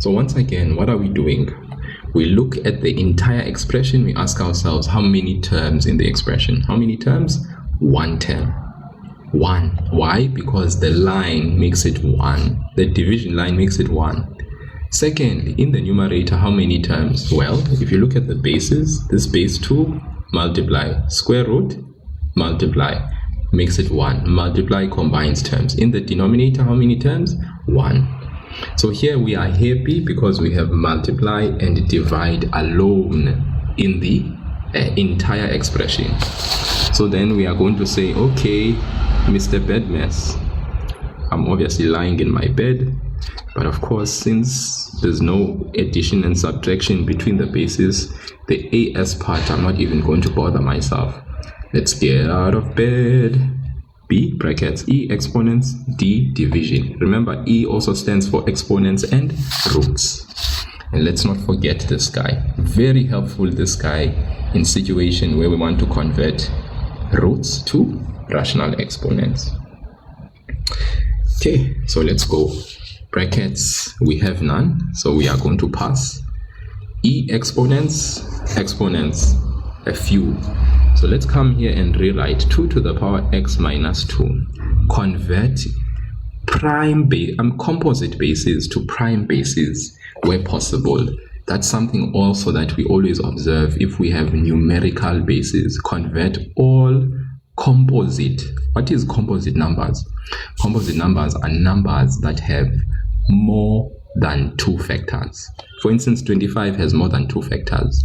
So once again, what are we doing? We look at the entire expression. We ask ourselves, how many terms in the expression? How many terms? One term. One. Why? Because the line makes it one. The division line makes it one. Secondly, in the numerator, how many terms? Well, if you look at the bases, this base 2, multiply, square root, multiply, makes it 1. Multiply combines terms. In the denominator, how many terms? 1. So here we are happy because we have multiply and divide alone in the entire expression. So then we are going to say, okay, Mr. Bedmess, I'm obviously lying in my bed, but of course, since there's no addition and subtraction between the bases, the AS part, I'm not even going to bother myself. Let's get out of bed. B, brackets, E, exponents, D, division. Remember, E also stands for exponents and roots. And let's not forget this guy. Very helpful, this guy, in situation where we want to convert roots to rational exponents. Okay, so let's go. Brackets, we have none, so we are going to pass. E, exponents, a few. So let's come here and rewrite 2 to the power x minus 2. Convert composite bases to prime bases where possible. That's something also that we always observe if we have numerical bases. Convert all composite. What is composite numbers? Composite numbers are numbers that have more than 2 factors. For instance, 25 has more than 2 factors.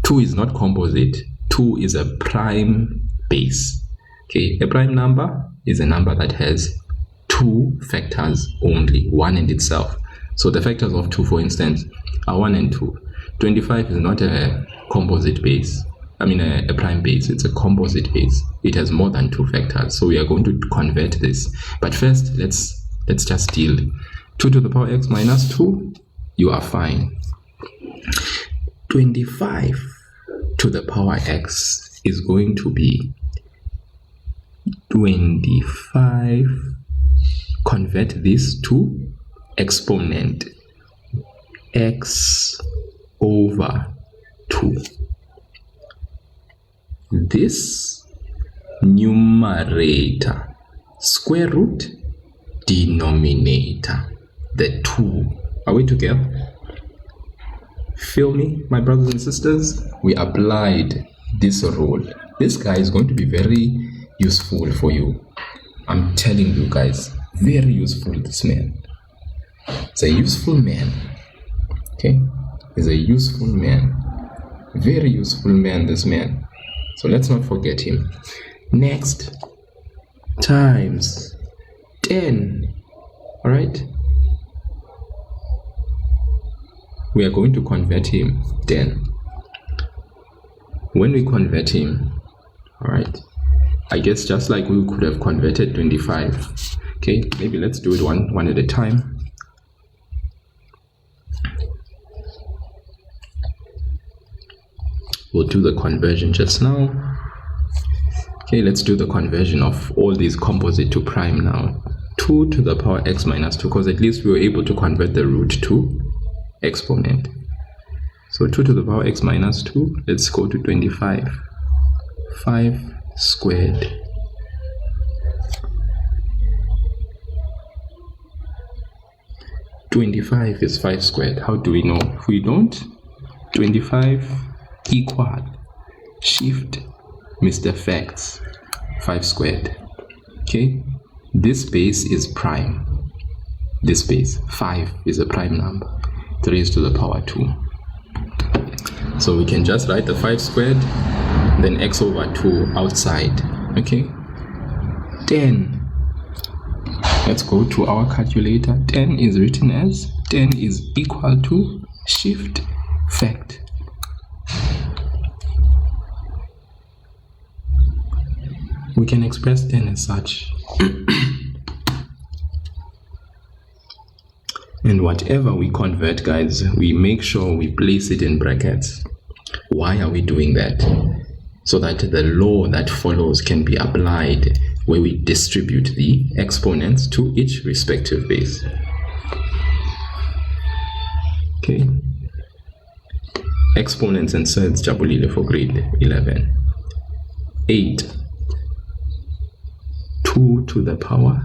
2 is not composite. 2 is a prime base. Okay, a prime number is a number that has 2 factors only, 1 and itself. So the factors of 2, for instance, are 1 and 2. 25 is not a composite base. A prime base. It's a composite base. It has more than 2 factors. So we are going to convert this. But first, let's just deal. 2 to the power x minus 2, you are fine. 25 to the power x is going to be 25. Convert this to exponent, x over 2. This numerator, square root, denominator, the 2. Are we together? Feel me, my brothers and sisters? We applied this rule. This guy is going to be very useful for you. I'm telling you guys, very useful, this man. He's a useful man. Okay? He's a useful man. Very useful man, this man. So let's not forget him. Next, times 10. All right? We are going to convert him 10. When we convert him, all right, I guess just like we could have converted 25. Okay, maybe let's do it one at a time. We'll do the conversion just now. Okay, let's do the conversion of all these composite to prime now. 2 to the power x minus 2, because at least we were able to convert the root to exponent. So 2 to the power x minus 2, let's go to 25. 5 squared. $25 is 5 squared. How do we know? If we don't, 25 equal shift Mr. Facts 5 squared. Okay, this base is prime. This base 5 is a prime number. 3 raised to the power 2. So we can just write the 5 squared, then x over 2 outside. Okay, 10. Let's go to our calculator. 10 is written as 10 is equal to shift fact. We can express 10 as such. And whatever we convert, guys, we make sure we place it in brackets. Why are we doing that? So that the law that follows can be applied, where we distribute the exponents to each respective base. Okay. Exponents and surds jabulile for grade 11. 8. 2 to the power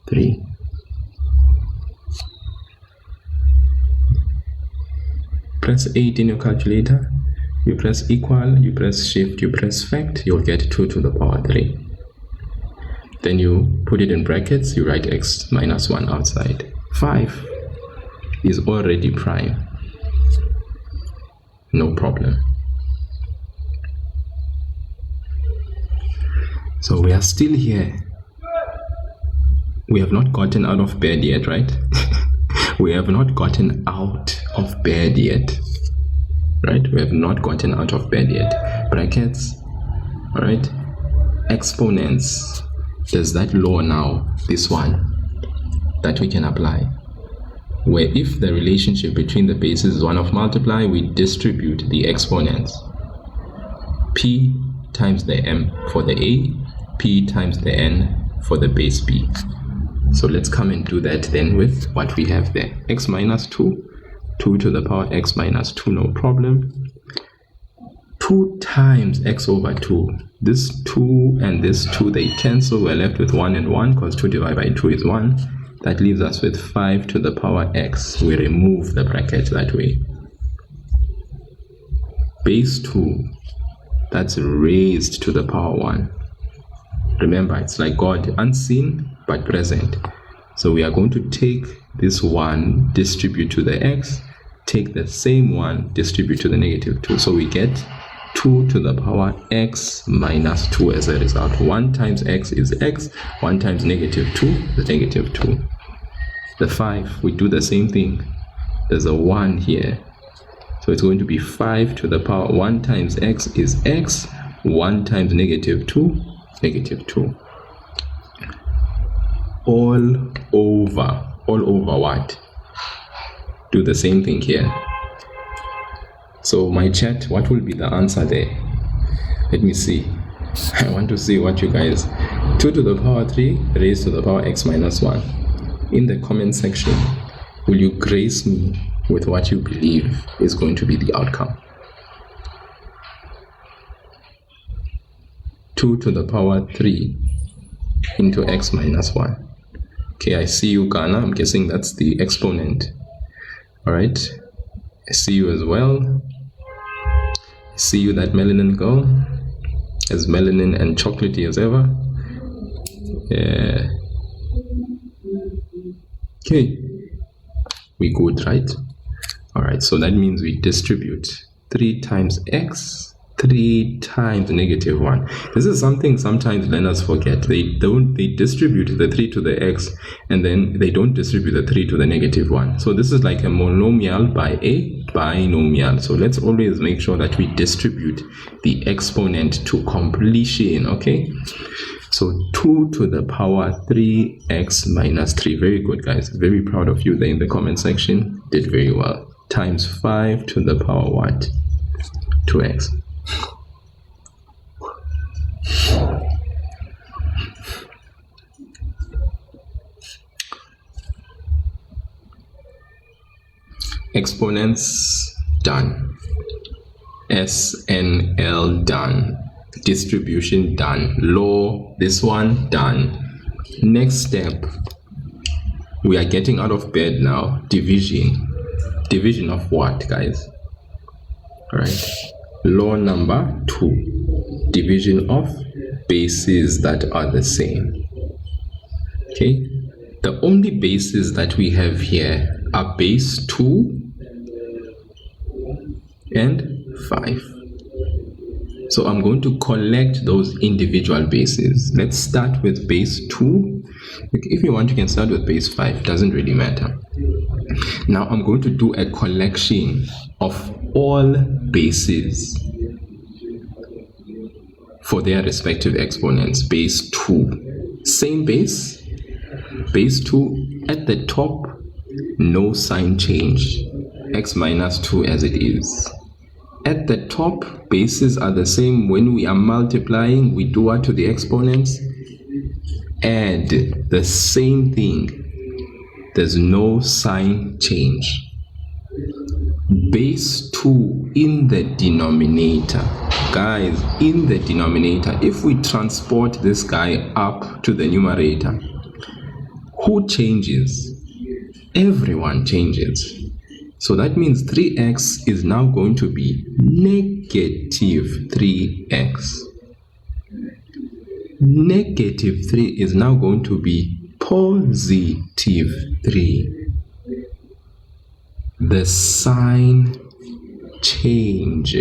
3. Press 8 in your calculator. You press equal, you press shift, you press fact, you'll get 2 to the power 3. Then you put it in brackets, you write x minus 1 outside. 5 is already prime. No problem. So we are still here. We have not gotten out of bed yet, right? We have not gotten out of bed yet. Right? We have not gotten out of bed yet. Brackets. Alright? Exponents. There's that law now, this one, that we can apply. Where if the relationship between the bases is one of multiply, we distribute the exponents. P times the m for the a, p times the n for the base b. So let's come and do that then with what we have there. X minus 2, 2 to the power x minus 2, no problem. 2 times x over 2. This 2 and this 2, they cancel. We're left with 1 and 1 because 2 divided by 2 is 1. That leaves us with 5 to the power x. We remove the bracket that way. Base 2, that's raised to the power 1. Remember, it's like God, unseen but present. So we are going to take this 1, distribute to the x, take the same 1, distribute to the negative 2. So we get 2 to the power x minus 2 as a result. 1 times x is x, 1 times negative 2 is negative 2. The 5, we do the same thing. There's a 1 here. So it's going to be 5 to the power 1 times x is x, 1 times negative 2, negative 2. All over what? Do the same thing here. So my chat, what will be the answer there? Let me see. I want to see what you guys. 2 to the power 3 raised to the power x minus 1. In the comment section, will you grace me with what you believe is going to be the outcome? 2 to the power 3 into x minus 1. Okay, I see you, Ghana. I'm guessing that's the exponent. Alright. I see you as well. I see you, that melanin girl. As melanin and chocolatey as ever. Yeah. Okay. We good, right? Alright, so that means we distribute 3 times x, 3 times negative 1. This is something sometimes learners forget. They distribute the 3 to the x, and then they don't distribute the 3 to the negative 1. So this is like a monomial by a binomial. So let's always make sure that we distribute the exponent to completion, okay? So 2 to the power 3x minus 3. Very good, guys. Very proud of you there in the comment section. Did very well. Times 5 to the power what? 2x. Exponents done. SNL done. Distribution done. Law, this one done. Next step, we are getting out of bed now. Division. Division of what, guys? All right. Law number 2. Division of bases that are the same. Okay. The only bases that we have here are base 2 and 5. So I'm going to collect those individual bases. Let's start with base 2. If you want, you can start with base 5. Doesn't really matter. Now I'm going to do a collection of all bases for their respective exponents. Base 2. Same base. Base 2 at the top. No sign change. X minus 2 as it is. At the top, bases are the same. When we are multiplying, we do what to the exponents? Add the same thing. There's no sign change. base 2 in the denominator. Guys, in the denominator, if we transport this guy up to the numerator, who changes? Everyone changes. So that means 3x is now going to be negative 3x. Negative 3 is now going to be positive 3. The sign change,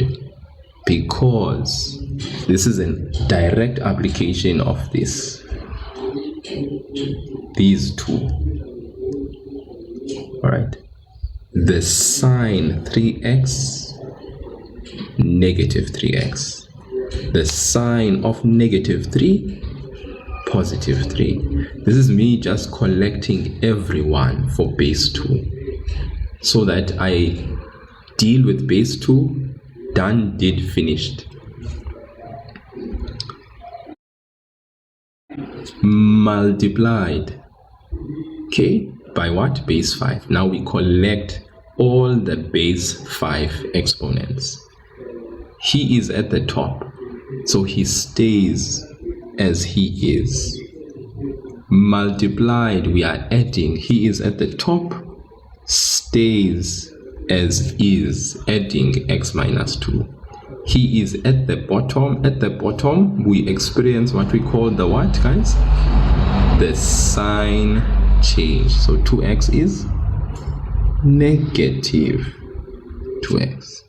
because this is a direct application of these two. All right, the sign 3x, negative 3x. The sign of negative 3, positive 3. This is me just collecting everyone for base 2, so that I deal with base 2, done, did, finished. Multiplied, okay, by what? Base 5. Now we collect all the base 5 exponents. He is at the top, so he stays as he is. Multiplied, we are adding. He is at the top, stays as is, adding x minus 2. He is at the bottom. At the bottom, we experience what we call the what, guys? The sign change. So 2x is negative 2x.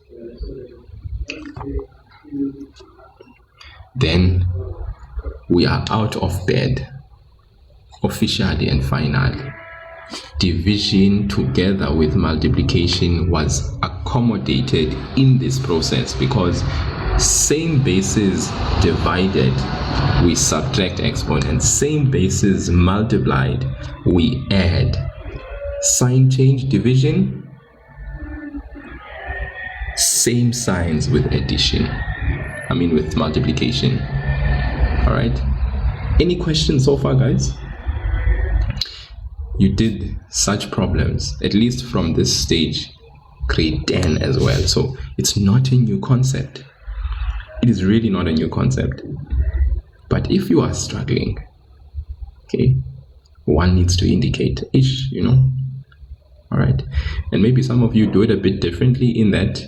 Then we are out of bed, officially and finally. Division together with multiplication was accommodated in this process, because same bases divided, we subtract exponents. Same bases multiplied, we add. Sign change, division, same signs with addition. With multiplication. All right. Any questions so far, guys? You did such problems, at least from this stage, grade 10 as well. So it's not a new concept. It is really not a new concept. But if you are struggling, okay, one needs to indicate ish, All right. And maybe some of you do it a bit differently, in that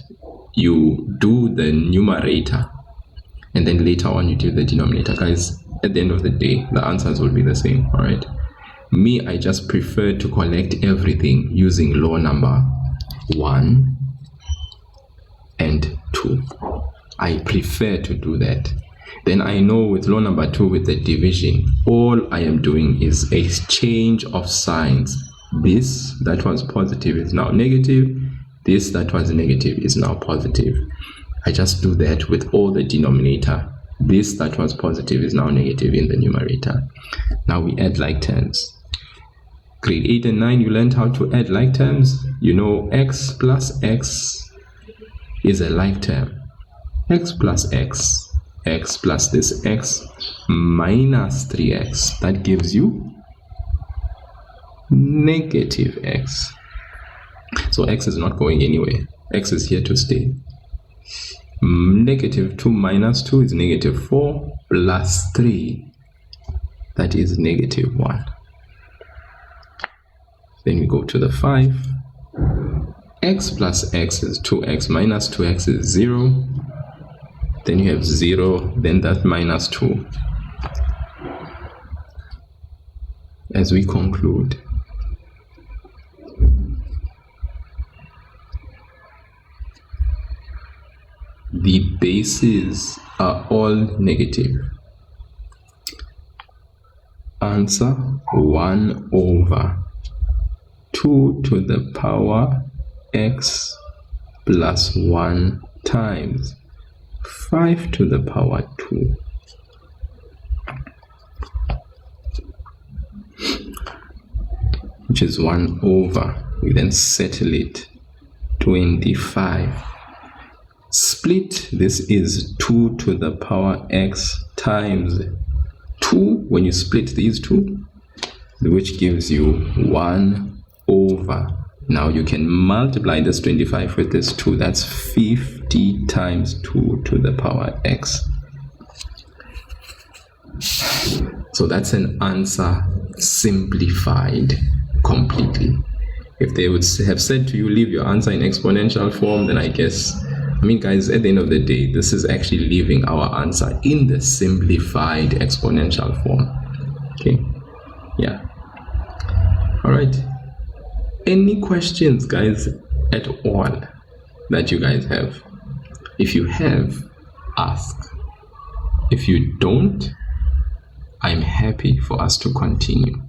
you do the numerator and then later on you do the denominator. Guys, at the end of the day, the answers will be the same. All right. Me, I just prefer to collect everything using law number 1 and 2. I prefer to do that. Then I know with law number 2, with the division, all I am doing is a change of signs. This that was positive is now negative. This that was negative is now positive. I just do that with all the denominator. This that was positive is now negative in the numerator. Now we add like terms. Grade 8 and 9, you learned how to add like terms. X plus x is a like term. X plus x, x plus this x minus 3x. That gives you negative x. So x is not going anywhere. X is here to stay. Negative 2 minus 2 is negative 4 plus 3. That is negative 1. Then we go to the 5. X plus x is 2x minus 2x is 0. Then you have 0, then that minus 2. As we conclude, the bases are all negative. Answer 1 over 2 to the power x plus 1 times 5 to the power 2. Which is 1 over, we then settle it, 25. Split, this is 2 to the power x times 2 when you split these two, which gives you 1 over Now you can multiply this 25 with this 2. That's 50 times 2 to the power x. So that's an answer simplified completely. If they would have said to you, leave your answer in exponential form, then I guess, guys, at the end of the day, this is actually leaving our answer in the simplified exponential form. Okay, yeah. All right. Any questions, guys, at all that you guys have? If you have, ask. If you don't, I'm happy for us to continue.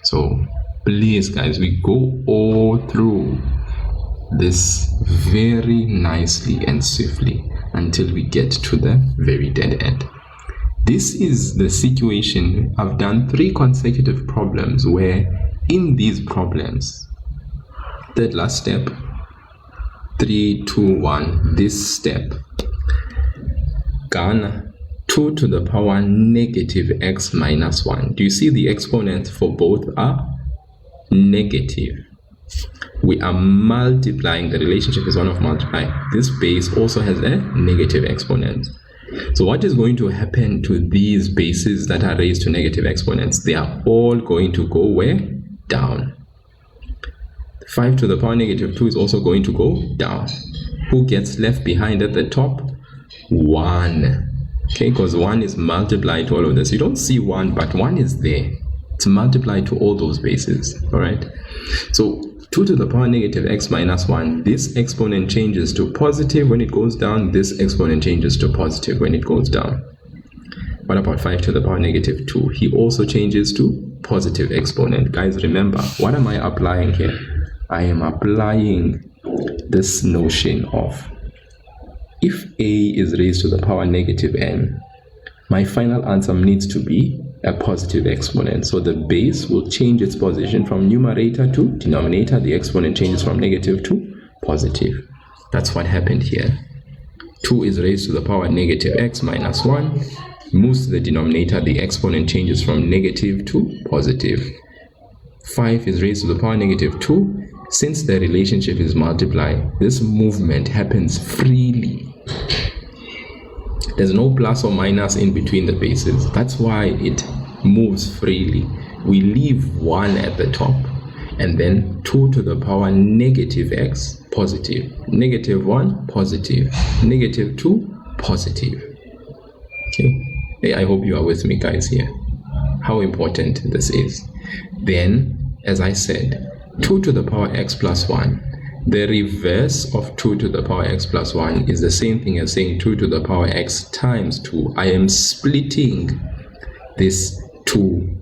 So please, guys, we go all through this very nicely and swiftly until we get to the very dead end. This is the situation. I've done 3 consecutive problems where in these problems, that last step, 3, 2, 1, this step, Ghana 2 to the power negative x minus 1. Do you see the exponents for both are negative? We are multiplying. The relationship is one of multiplying. This base also has a negative exponent. So what is going to happen to these bases that are raised to negative exponents? They are all going to go where? Down. 5 to the power negative 2 is also going to go down. Who gets left behind at the top? 1. Okay, because 1 is multiplied to all of this. You don't see 1, but 1 is there. It's multiplied to all those bases. All right. So 2 to the power negative x minus 1. This exponent changes to positive when it goes down. This exponent changes to positive when it goes down. What about 5 to the power negative 2? He also changes to positive exponent. Guys, remember, what am I applying here? I am applying this notion of if a is raised to the power negative n, my final answer needs to be a positive exponent. So the base will change its position from numerator to denominator. The exponent changes from negative to positive. That's what happened here. 2 is raised to the power negative x minus 1. Moves to the denominator. The exponent changes from negative to positive. 5 is raised to the power negative 2. Since the relationship is multiply, this movement happens freely. There's no plus or minus in between the bases. That's why it moves freely. We leave 1 at the top and then 2 to the power negative x, positive. Negative 1, positive. Negative 2, positive. Okay. Hey, I hope you are with me, guys, here. How important this is. Then, as I said, 2 to the power x plus 1. The reverse of 2 to the power x plus 1 is the same thing as saying 2 to the power x times 2. I am splitting this to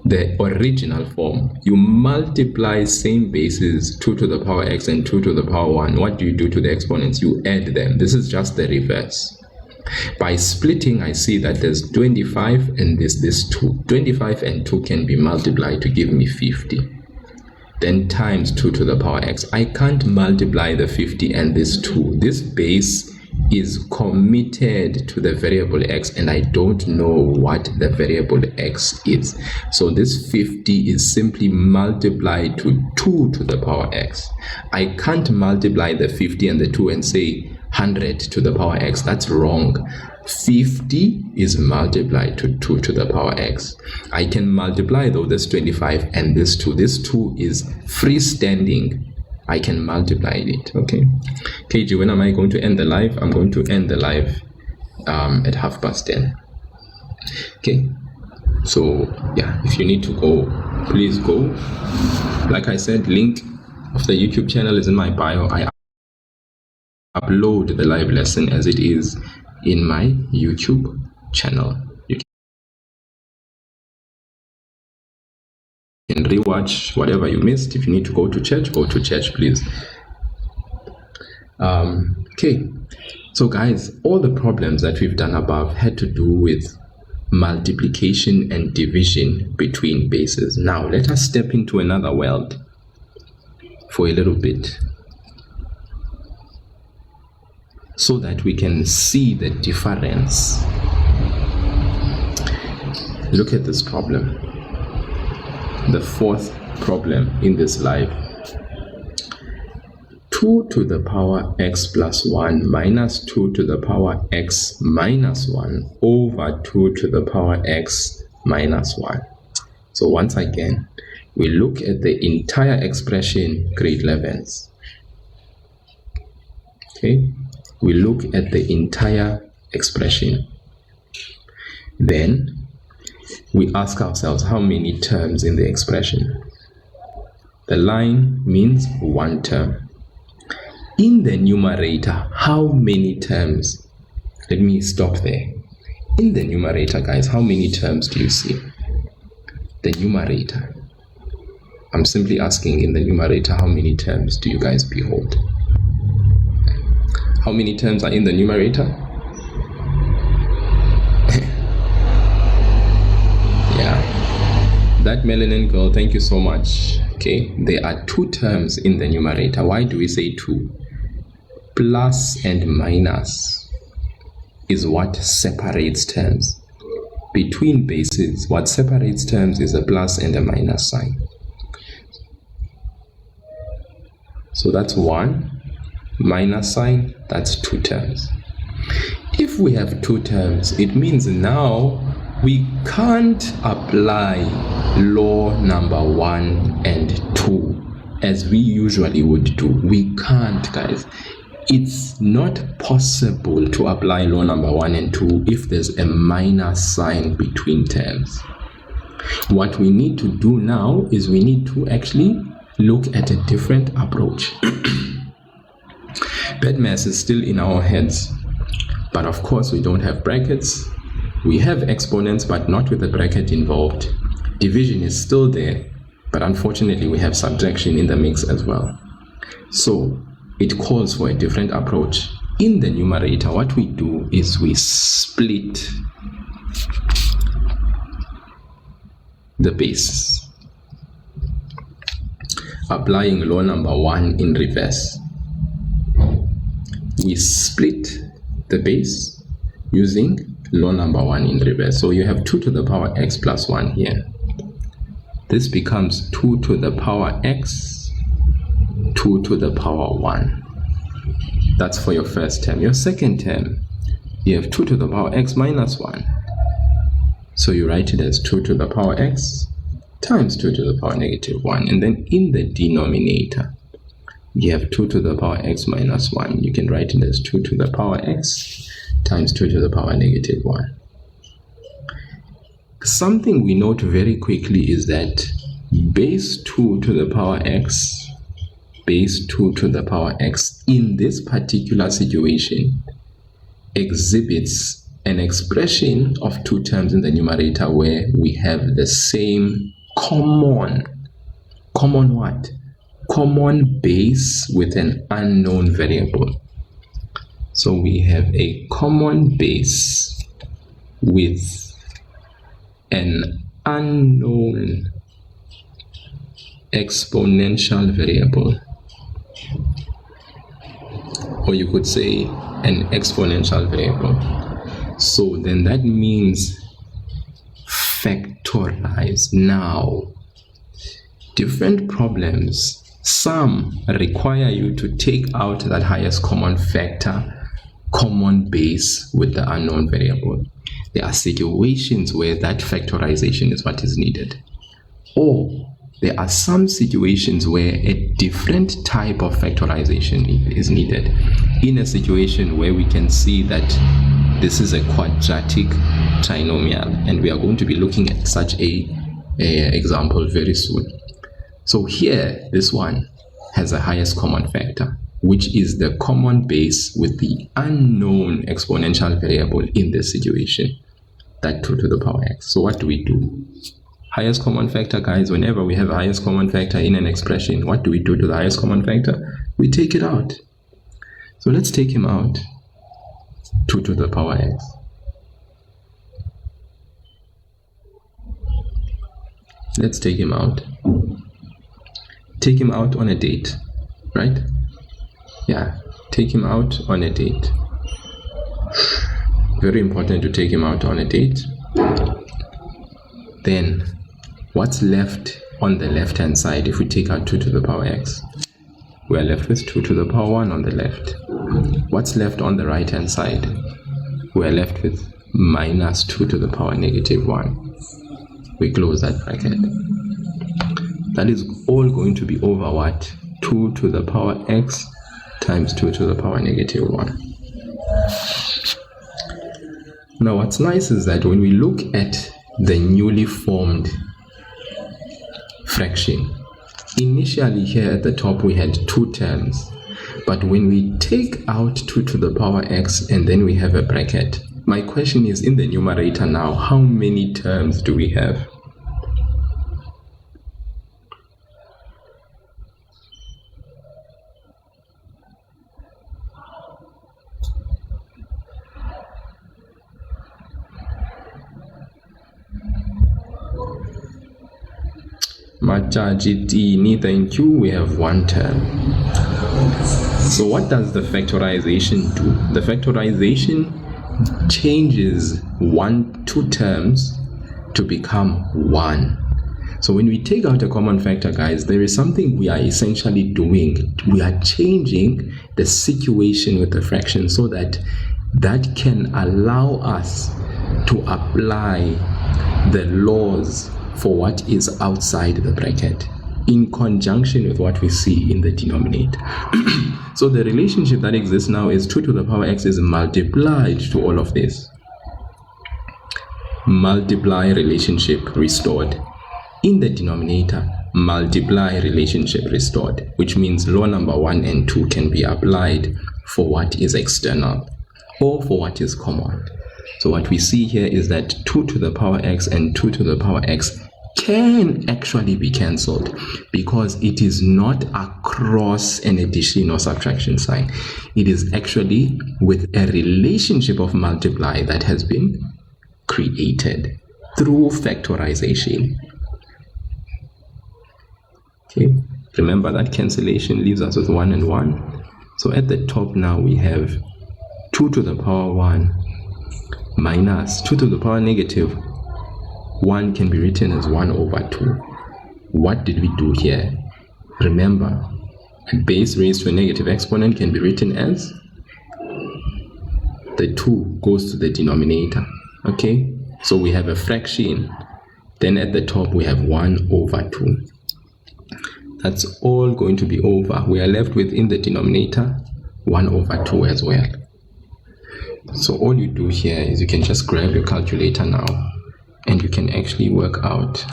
the original form. You multiply same bases, 2 to the power x and 2 to the power 1. What do you do to the exponents? You add them. This is just the reverse. By splitting, I see that there's 25 and this 2. 25 and 2 can be multiplied to give me 50. Then times 2 to the power x. I can't multiply the 50 and this 2. This base is committed to the variable x and I don't know what the variable x is. So this 50 is simply multiplied to 2 to the power x. I can't multiply the 50 and the 2 and say 100 to the power x. That's wrong. 50 is multiplied to 2 to the power x. I can multiply though this 25 and this 2. This 2 is freestanding. I can multiply it. Okay. KG, when am I going to end the live? I'm going to end the live at 10:30. Okay. So yeah, if you need to go, please go. Like I said, link of the YouTube channel is in my bio. I upload the live lesson as it is in my YouTube channel. You can rewatch whatever you missed. If you need to go to church, please. Okay, so guys, all the problems that we've done above had to do with multiplication and division between bases. Now let us step into another world for a little bit, so that we can see the difference. Look at this problem. The fourth problem in this life. 2 to the power x plus 1 minus 2 to the power x minus 1 over 2 to the power x minus 1. So once again, we look at the entire expression, grade 11s. Okay, we look at the entire expression. Then we ask ourselves how many terms in the expression. The line means one term. In the numerator, how many terms? Let me stop there. In the numerator, guys, how many terms do you see? The numerator. I'm simply asking, in the numerator, how many terms do you guys behold? How many terms are in the numerator? Yeah. That melanin girl, thank you so much. Okay, there are 2 terms in the numerator. Why do we say 2? Plus and minus is what separates terms. Between bases, what separates terms is a plus and a minus sign. So that's 1 minus sign, that's 2 terms. If we have 2 terms, it means now we can't apply law number 1 and 2 as we usually would do. We can't, guys. It's not possible to apply law number 1 and 2 if there's a minus sign between terms. What we need to do now is we need to actually look at a different approach. BEDMAS is still in our heads, but of course we don't have brackets. We have exponents, but not with a bracket involved. Division is still there, but unfortunately we have subtraction in the mix as well. So it calls for a different approach. In the numerator, what we do is we split the base, applying law number 1 in reverse. We split the base using law number 1 in reverse. So you have 2 to the power x plus 1 here. This becomes 2 to the power x, 2 to the power 1. That's for your first term. Your second term, you have 2 to the power x minus 1. So you write it as 2 to the power x times 2 to the power negative 1. And then in the denominator, you have 2 to the power x minus 1. You can write it as 2 to the power x times 2 to the power negative 1. Something we note very quickly is that base 2 to the power x, base 2 to the power x in this particular situation exhibits an expression of 2 terms in the numerator where we have the same common what? Common base with an unknown variable. So we have a common base with an unknown exponential variable, or you could say an exponential variable. So then that means factorize. Now, different problems, some require you to take out that highest common factor, common base with the unknown variable. There are situations where that factorization is what is needed. Or there are some situations where a different type of factorization is needed. In a situation where we can see that this is a quadratic trinomial, and we are going to be looking at such a example very soon. So here, this one has a highest common factor, which is the common base with the unknown exponential variable in this situation, that 2 to the power x. So what do we do? Highest common factor, guys, whenever we have a highest common factor in an expression, what do we do to the highest common factor? We take it out. So let's take him out. 2 to the power x. Let's take him out. Take him out on a date, right? Yeah, take him out on a date. Very important to take him out on a date. Then what's left on the left hand side if we take out 2 to the power x? We are left with 2 to the power 1 on the left. What's left on the right hand side? We are left with minus 2 to the power negative 1. We close that bracket. That is all going to be over what? 2 to the power x times 2 to the power negative 1. Now what's nice is that when we look at the newly formed fraction, initially here at the top we had 2 terms, but when we take out 2 to the power x and then we have a bracket, my question is, in the numerator now, how many terms do we have? Machajitini, thank you. We have 1 term. So what does the factorization do? The factorization changes 2 terms to become 1. So when we take out a common factor, guys, there is something we are essentially doing. We are changing the situation with the fraction so that that can allow us to apply the laws for what is outside the bracket in conjunction with what we see in the denominator. So the relationship that exists now is 2 to the power x is multiplied to all of this. Multiply relationship restored. In the denominator, multiply relationship restored, which means law number 1 and 2 can be applied for what is external or for what is common. So what we see here is that 2 to the power x and 2 to the power x can actually be cancelled because it is not across an addition or subtraction sign. It is actually with a relationship of multiply that has been created through factorization. Okay, remember that cancellation leaves us with 1 and 1. So at the top now we have 2 to the power 1 minus 2 to the power negative 1 can be written as 1 over 2. What did we do here? Remember, a base raised to a negative exponent can be written as the 2 goes to the denominator. Okay, so we have a fraction. Then at the top we have 1 over 2. That's all going to be over. We are left with, in the denominator, 1 over 2 as well. So all you do here is you can just grab your calculator now and you can actually work out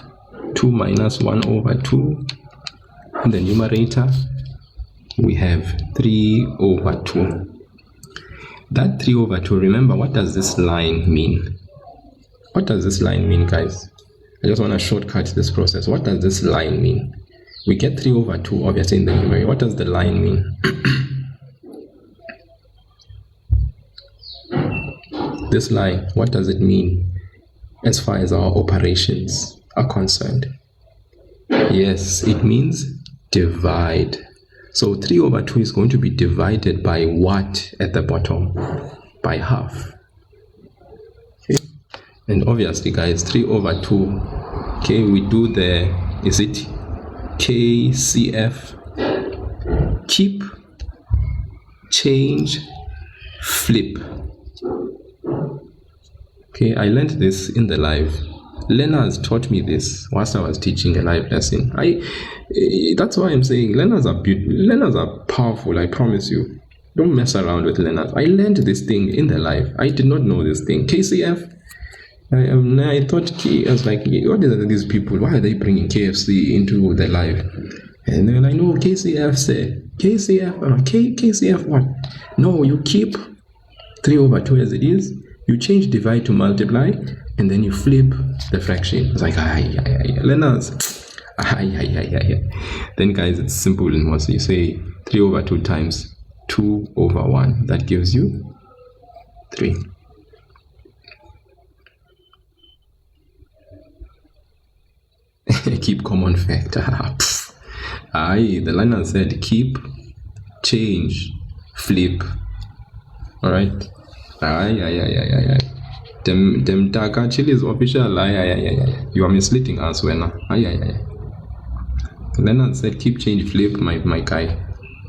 2 minus 1 over 2. In the numerator, we have 3 over 2. That 3 over 2, remember, what does this line mean? What does this line mean, guys? I just want to shortcut this process. What does this line mean? We get 3 over 2, obviously, in the numerator. What does the line mean? This line, what does it mean as far as our operations are concerned? Yes, it means divide. So 3 over 2 is going to be divided by what at the bottom? By half. Okay. And obviously, guys, 3 over 2, okay, we do the, is it KCF? Keep, change, flip. Okay, I learned this in the live. Learners taught me this whilst I was teaching a live lesson. That's why I'm saying learners are beautiful. Learners are powerful, I promise you. Don't mess around with learners. I learned this thing in the live. I did not know this thing. KCF. I thought, I was like, what are these people? Why are they bringing KFC into the live? And then I know KCF said, KCF what? No, you keep 3 over 2 as it is. You change divide to multiply, and then you flip the fraction. It's like, learners. Then, guys, it's simple. So you say 3 over 2 times 2 over 1. That gives you 3. Keep common factor. The learner said keep, change, flip. All right. Dem Taka Chili's official. You are misleading us, Wena. Leonard said, keep change, flip, my guy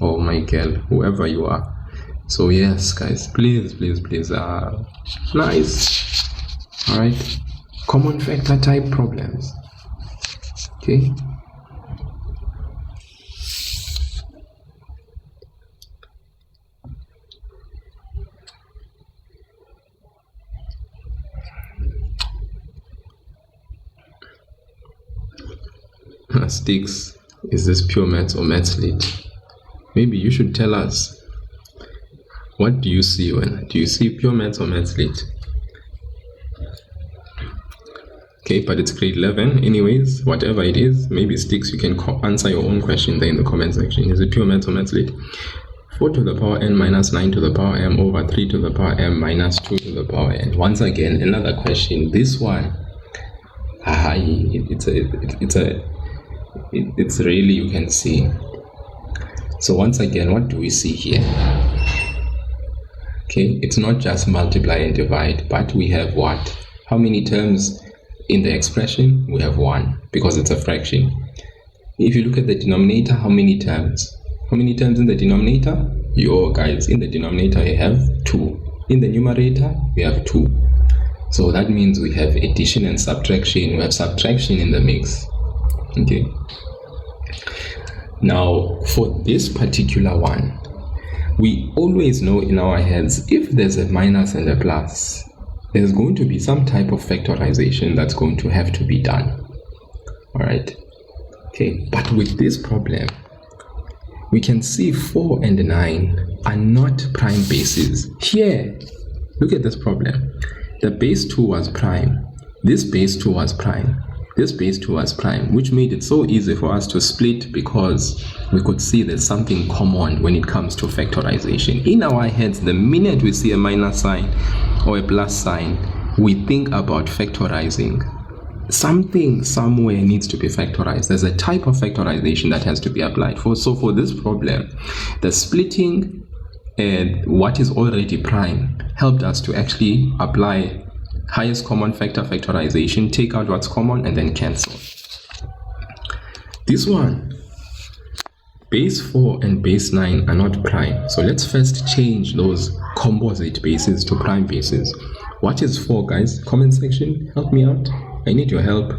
or my girl, whoever you are. So yes, guys, please. Nice. All right. Common factor type problems. Okay. Sticks, is this pure maths or maths lit? Maybe you should tell us, what do you see? Do you see pure maths or maths lit? Okay, but it's grade 11 anyways. Whatever it is, maybe Sticks, you can answer your own question there in the comment section. Is it pure maths or maths lit? 4 to the power n minus 9 to the power m over 3 to the power m minus 2 to the power n. Once again, another question. This one, it's really, you can see. So once again, what do we see here? Okay, it's not just multiply and divide, but we have what? How many terms in the expression? We have 1, because it's a fraction. If you look at the denominator, how many terms? How many terms in the denominator? Guys, in the denominator you have 2. In the numerator, we have 2. So that means we have addition and subtraction. We have subtraction in the mix. Okay. Now, for this particular one, we always know in our heads, if there's a minus and a plus, there's going to be some type of factorization that's going to have to be done. All right. Okay. But with this problem, we can see 4 and 9 are not prime bases. Here, look at this problem. The base 2 was prime. This base 2 was prime. This base 2 was prime, which made it so easy for us to split, because we could see there's something common when it comes to factorization. In our heads, the minute we see a minus sign or a plus sign, we think about factorizing. Something somewhere needs to be factorized. There's a type of factorization that has to be applied. So for this problem, the splitting and what is already prime helped us to actually apply highest common factor factorization, take out what's common, and then cancel. This one, base 4 and base 9 are not prime. So let's first change those composite bases to prime bases. What is 4, guys? Comment section, help me out. I need your help.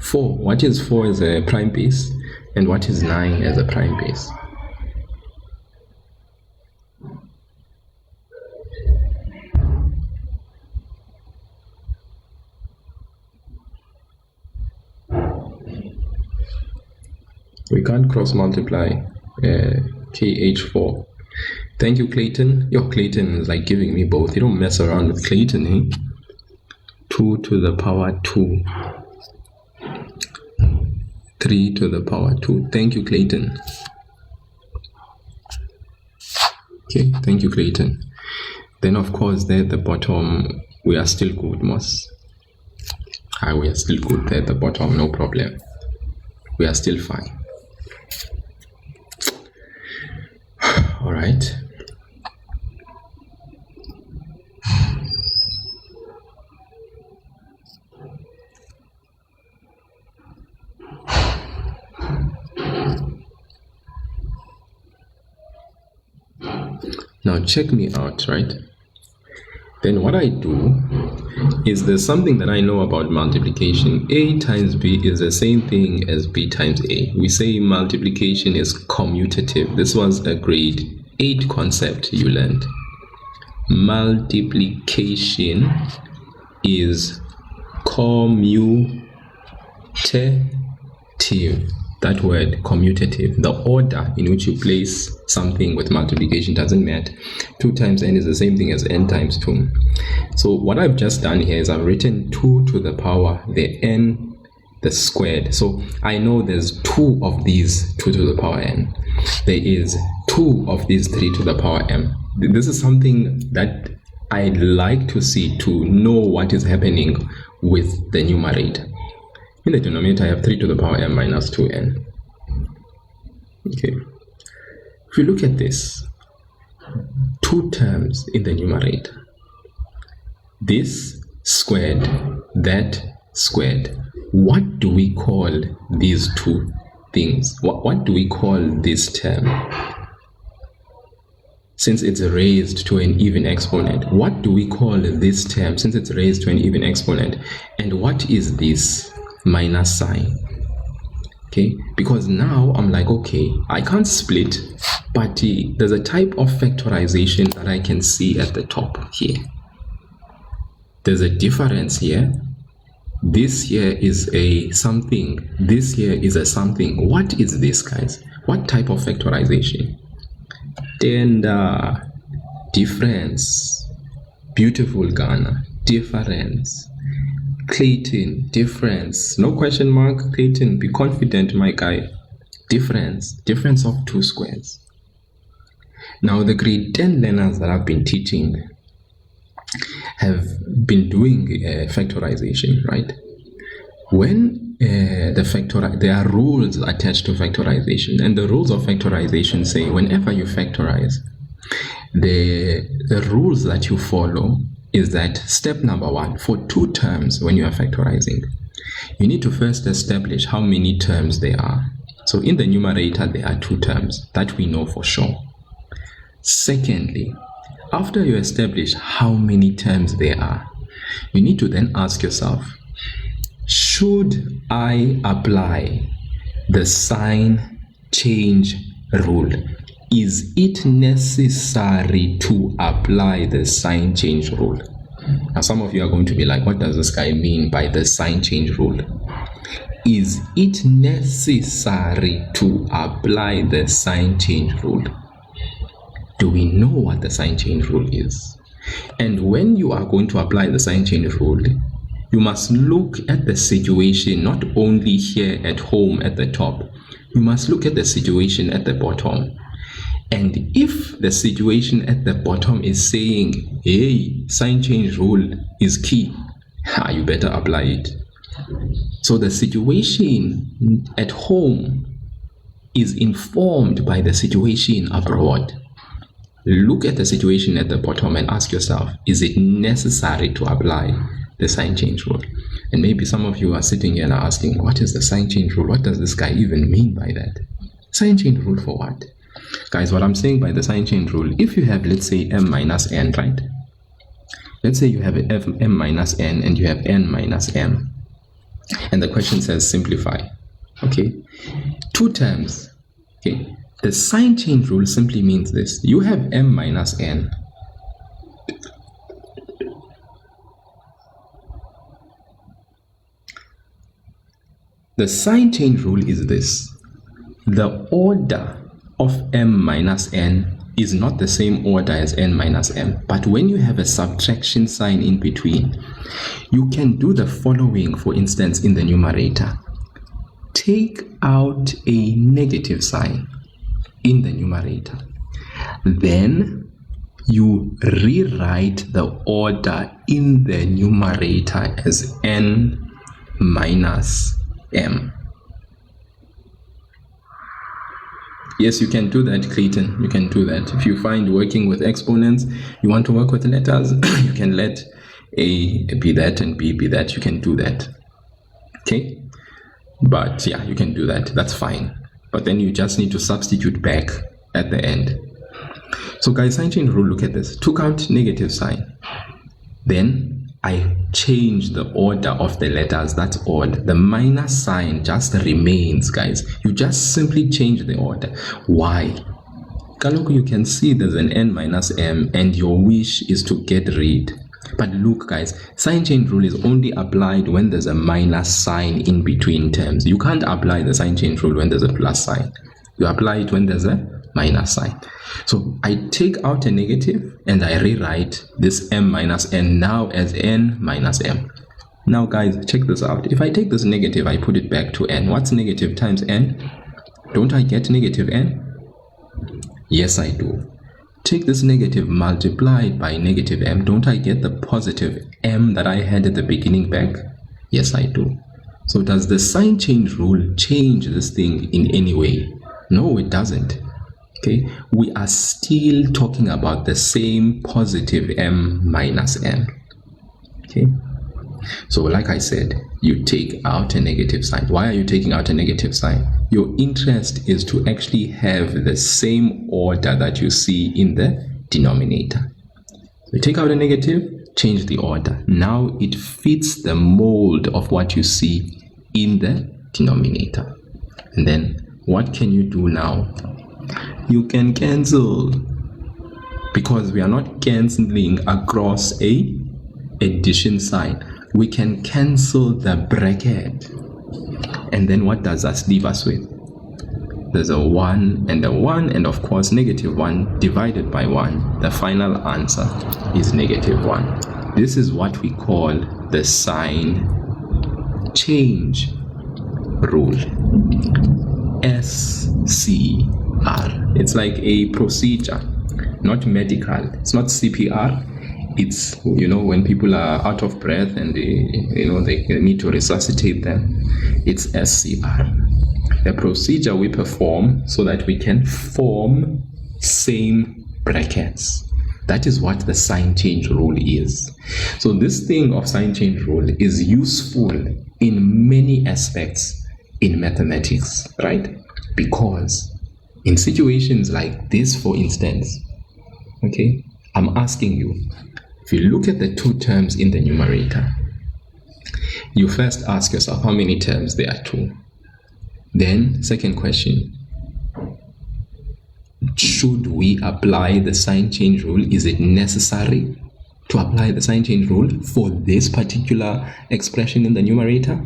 4. What is 4 as a prime base? And what is 9 as a prime base? We can't cross multiply KH4. Thank you, Clayton. Your Clayton is like giving me both. You don't mess around with Clayton, eh? 2 to the power 2. 3 to the power 2. Thank you, Clayton. Okay, thank you, Clayton. Then, of course, there at the bottom, we are still good, Moss. We are still good there at the bottom, no problem. We are still fine. All right. Now check me out, right? Then what I do is, there's something that I know about multiplication. A times B is the same thing as B times A. We say multiplication is commutative. This was a grade 8 concept you learned. Multiplication is commutative. That word, commutative, the order in which you place something with multiplication doesn't matter. 2 times n is the same thing as n times 2. So what I've just done here is I've written 2 to the power, the n, the squared. So I know there's 2 of these 2 to the power n. There is 2 of these 3 to the power m. This is something that I'd like to see, to know what is happening with the numerator. In the denominator, I have 3 to the power m minus 2n. Okay. If you look at this, 2 terms in the numerator. This squared, that squared. What do we call these 2? things. What do we call this term? Since it's raised to an even exponent, what do we call this term since it's raised to an even exponent? And what is this minus sign? Okay, because now I'm like, okay, I can't split, but there's a type of factorization that I can see at the top here. There's a difference here. This here is a something. This here is a something. What is this, guys? What type of factorization? Tender, difference. Beautiful Ghana, difference. Clayton, difference. No question mark. Clayton, be confident, my guy. Difference. Difference of two squares. Now, the grade 10 learners that I've been teaching have been doing factorization, right? When there are rules attached to factorization, and the rules of factorization say whenever you factorize, the rules that you follow is that step number one, for two terms when you are factorizing, you need to first establish how many terms there are. So in the numerator, there are two terms that we know for sure. Secondly, after you establish how many terms there are, you need to then ask yourself, should I apply the sign change rule? Is it necessary to apply the sign change rule? Now, some of you are going to be like, what does this guy mean by the sign change rule? Is it necessary to apply the sign change rule? Do we know what the sign change rule is? And when you are going to apply the sign change rule, you must look at the situation, not only here at home at the top. You must look at the situation at the bottom. And if the situation at the bottom is saying, hey, sign change rule is key, you better apply it. So the situation at home is informed by the situation abroad. Look at the situation at the bottom and ask yourself, is it necessary to apply the sign change rule? And maybe some of you are sitting here and are asking, what is the sign change rule? What does this guy even mean by that? Sign change rule for what? Guys, what I'm saying by the sign change rule, if you have, let's say, m minus n, right? Let's say you have m minus n and you have n minus m. And the question says simplify. Okay, two terms. Okay, the sign change rule simply means this. You have m minus n. The sign change rule is this. The order of m minus n is not the same order as n minus m. But when you have a subtraction sign in between, you can do the following, for instance, in the numerator. Take out a negative sign in the numerator. Then you rewrite the order in the numerator as n minus m. Yes, you can do that, Clayton. You can do that. If you find working with exponents, you want to work with letters, you can let A be that and B be that. You can do that. Okay? But yeah, you can do that. That's fine. But then you just need to substitute back at the end. So guys, sign change rule, look at this. Took out negative sign. Then I change the order of the letters. That's odd. The minus sign just remains, guys. You just simply change the order. Why? Kaloku, you can see there's an n minus m and your wish is to get rid. But look, guys, sign change rule is only applied when there's a minus sign in between terms. You can't apply the sign change rule when there's a plus sign. You apply it when there's a minus sign. So I take out a negative and I rewrite this m minus n now as n minus m. Now guys, check this out. If I take this negative, I put it back to n. What's negative times n? Don't I get negative n? Yes, I do. Take this negative multiplied by negative m. Don't I get the positive m that I had at the beginning back? Yes, I do. So does the sign change rule change this thing in any way? No, it doesn't. Okay, we are still talking about the same positive m minus n. Okay, So like I said, you take out a negative sign. Why are you taking out a negative sign? Your interest is to actually have the same order that you see in the denominator. You take out a negative, change the order. Now it fits the mold of what you see in the denominator. And then what can you do now? You can cancel, because we are not cancelling across a addition sign. We can cancel the bracket. And then what does that leave us with? There's a 1 and a 1, and of course negative 1 divided by 1. The final answer is negative 1. This is what we call the sign change rule. SCR. It's like a procedure, not medical. It's not CPR. It's, when people are out of breath and they need to resuscitate them. It's SCR. A procedure we perform so that we can form same brackets. That is what the sign change rule is. So this thing of sign change rule is useful in many aspects in mathematics, right? Because in situations like this, for instance, okay, I'm asking you, if you look at the two terms in the numerator, you first ask yourself how many terms there are. 2. Then, second question, should we apply the sign change rule? Is it necessary to apply the sign change rule for this particular expression in the numerator?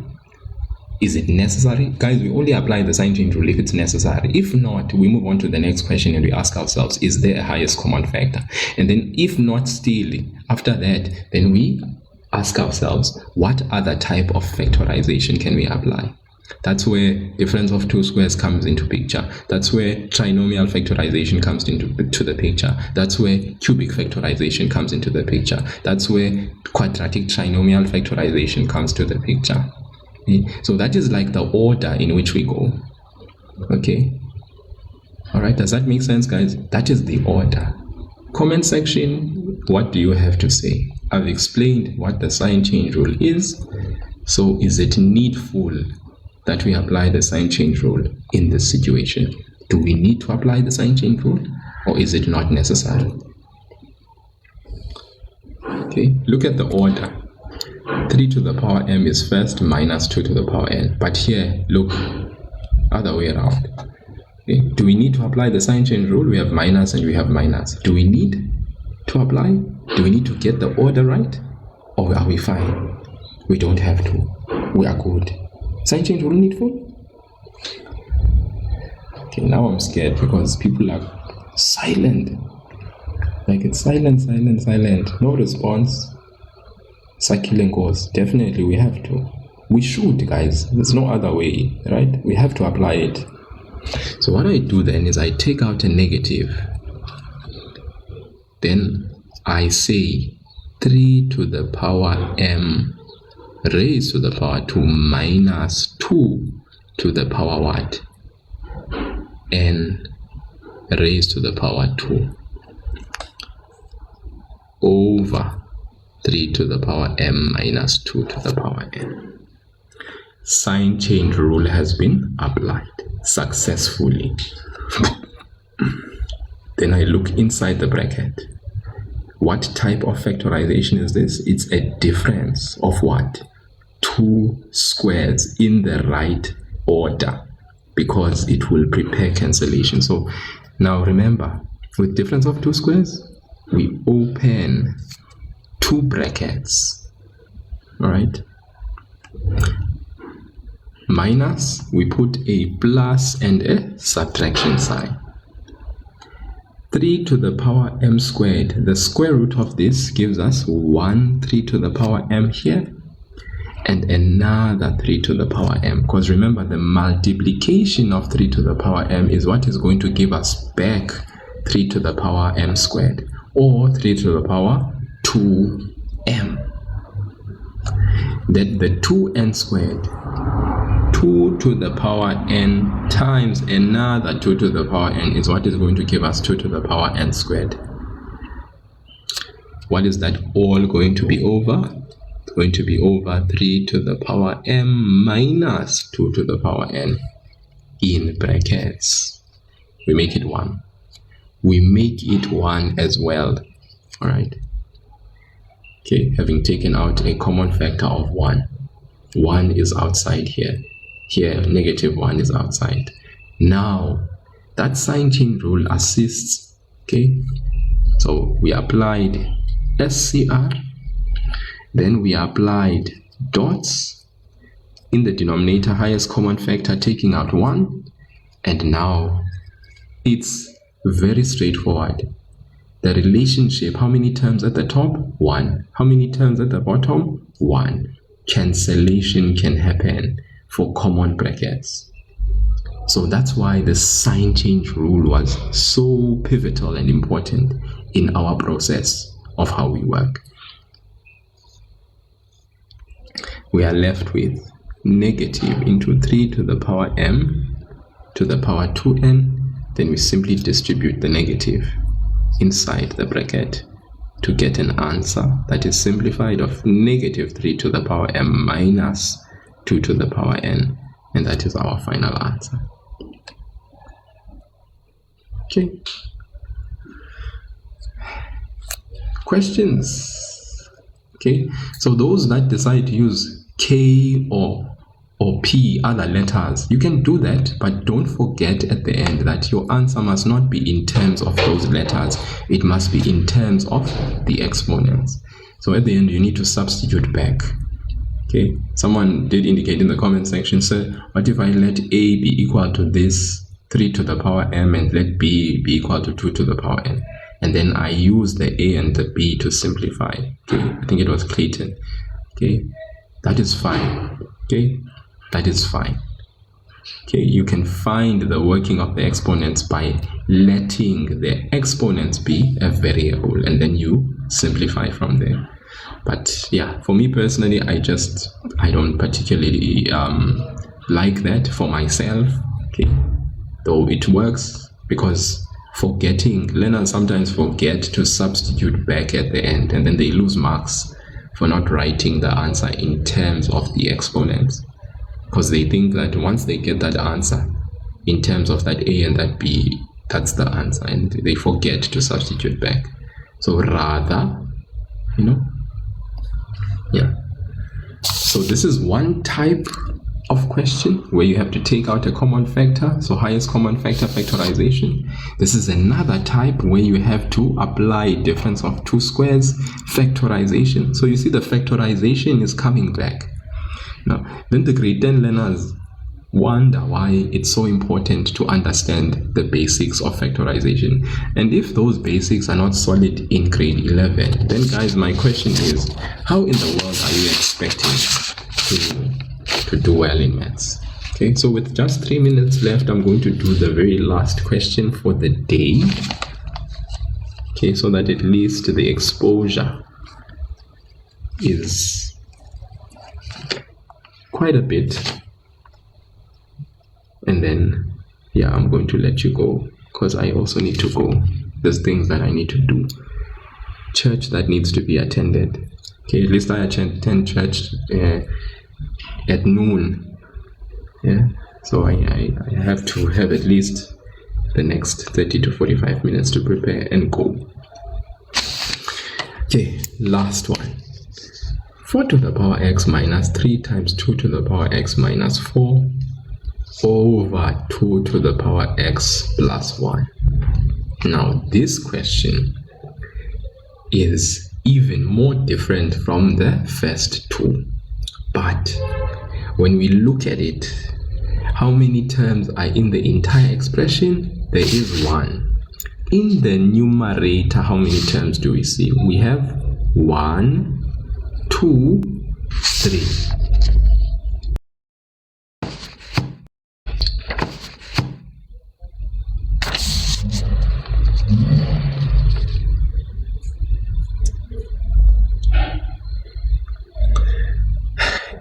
Is it necessary? Guys, we only apply the sign change rule if it's necessary. If not, we move on to the next question and we ask ourselves, is there a highest common factor? And then if not still, after that, then we ask ourselves, what other type of factorization can we apply? That's where difference of two squares comes into picture. That's where trinomial factorization comes into the picture. That's where cubic factorization comes into the picture. That's where quadratic trinomial factorization comes to the picture. Okay? So that is like the order in which we go. Okay. All right. Does that make sense, guys? That is the order. Comment section. What do you have to say? I've explained what the sign change rule is. So is it needful that we apply the sign change rule in this situation? Do we need to apply the sign change rule, or is it not necessary? Okay, look at the order. 3 to the power m is first, minus 2 to the power n. But here, look, other way around. Okay, do we need to apply the sign change rule? We have minus and we have minus. Do we need to apply? Do we need to get the order right? Or are we fine? We don't have to. We are good. Sign change rule needful? Okay, now I'm scared because people are silent. Like it's silent, silent, silent. No response. Cycling course. Definitely we have to. We should, guys. There's no other way, right? We have to apply it. So what I do then is I take out a negative. Then I say 3 to the power m raised to the power 2 minus 2 to the power what? N raised to the power 2 over 3 to the power m minus 2 to the power n. Sign change rule has been applied successfully. Then I look inside the bracket. What type of factorization is this? It's a difference of what? 2 squares in the right order, because it will prepare cancellation. So now remember, with difference of 2 squares, we open 2 brackets. All right. Minus, we put a plus and a subtraction sign. 3 to the power m squared, the square root of this gives us 1 3 to the power m here, and another 3 to the power m, because remember the multiplication of 3 to the power m is what is going to give us back 3 to the power m squared, or 3 to the power 2m. That the 2n squared, 2 to the power n times another 2 to the power n is what is going to give us 2 to the power n squared. What is that all going to be over? going to be over 3 to the power m minus 2 to the power n in brackets. We make it 1. We make it 1 as well. All right. Okay, having taken out a common factor of 1. 1 is outside here. Here, negative 1 is outside. Now, that sign change rule assists. Okay, so we applied SCR. Then we applied dots in the denominator, highest common factor, taking out 1. And now it's very straightforward. The relationship, how many terms at the top? 1. How many terms at the bottom? 1. Cancellation can happen for common brackets. So that's why the sign change rule was so pivotal and important in our process of how we work. We are left with negative into 3 to the power m to the power 2n. Then we simply distribute the negative inside the bracket to get an answer that is simplified of negative 3 to the power m minus 2 to the power n. And that is our final answer. Okay. Questions? Okay. So those that decide to use K or P, other letters, you can do that, but don't forget at the end that your answer must not be in terms of those letters. It must be in terms of the exponents. So at the end, you need to substitute back. Okay. Someone did indicate in the comment section, sir, what if I let A be equal to this 3 to the power m and let B be equal to 2 to the power n? And then I use the A and the B to simplify. Okay. I think it was Clayton. Okay. That is fine. Okay. That is fine. Okay, you can find the working of the exponents by letting the exponents be a variable, and then you simplify from there. But yeah, for me personally, I don't particularly like that for myself. Okay, though it works, because learners sometimes forget to substitute back at the end, and then they lose marks for not writing the answer in terms of the exponents. Because they think that once they get that answer in terms of that A and that B, that's the answer, and they forget to substitute back. So rather, yeah. So this is one type of question where you have to take out a common factor, so highest common factor factorization. This is another type where you have to apply difference of two squares factorization. So you see the factorization is coming back. Now, then the grade 10 learners wonder why it's so important to understand the basics of factorization. And if those basics are not solid in grade 11, then guys, my question is, how in the world are you expecting to do well in maths? Okay, so with just 3 minutes left, I'm going to do the very last question for the day. Okay, so that at least the exposure is quite a bit, and then yeah, I'm going to let you go because I also need to go. There's things that I need to do, church that needs to be attended. Okay, at least I attend church at noon. Yeah, so I have to have at least the next 30 to 45 minutes to prepare and go. Okay, last one. 4 to the power x minus 3 times 2 to the power x minus 4 over 2 to the power x plus 1. Now this question is even more different from the first two. But when we look at it, how many terms are in the entire expression? There is 1. In the numerator, how many terms do we see? We have 1, 2, 3.